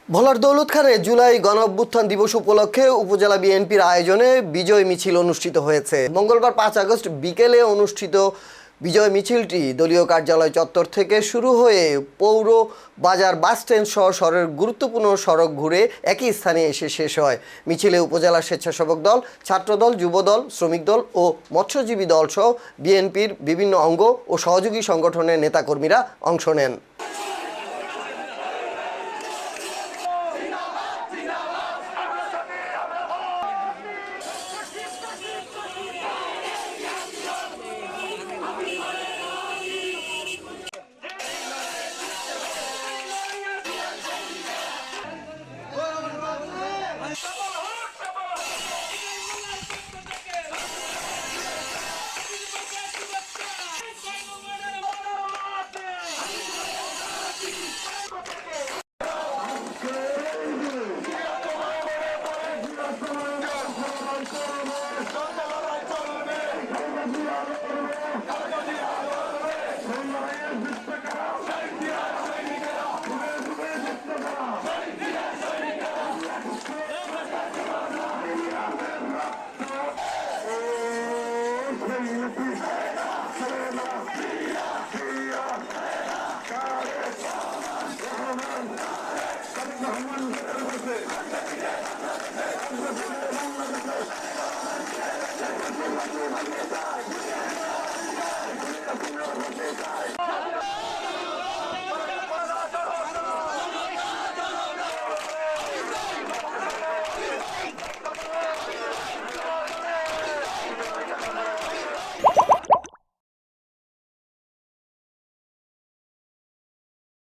ভোলার দৌলতখানে জুলাই গণঅভ্যুত্থান দিবস উপলক্ষে উপজেলা বিএনপির আয়োজনে বিজয় মিছিল অনুষ্ঠিত হয়েছে। মঙ্গলবার 5 আগস্ট বিকেলে অনুষ্ঠিত বিজয় মিছিলটি দলীয় কার্যালয় চত্বর থেকে শুরু হয়ে পৌর বাজার বাসস্ট্যান্ড সহ শহরের গুরুত্বপূর্ণ সড়ক ঘুরে একই স্থানে এসে শেষ হয়। মিছিলে উপজেলা স্বেচ্ছাসেবক দল, ছাত্রদল, যুবদল, শ্রমিক দল ও মৎস্যজীবী দল সহ বিএনপির বিভিন্ন অঙ্গ ও সহযোগী সংগঠনের নেতাকর্মীরা অংশ নেন।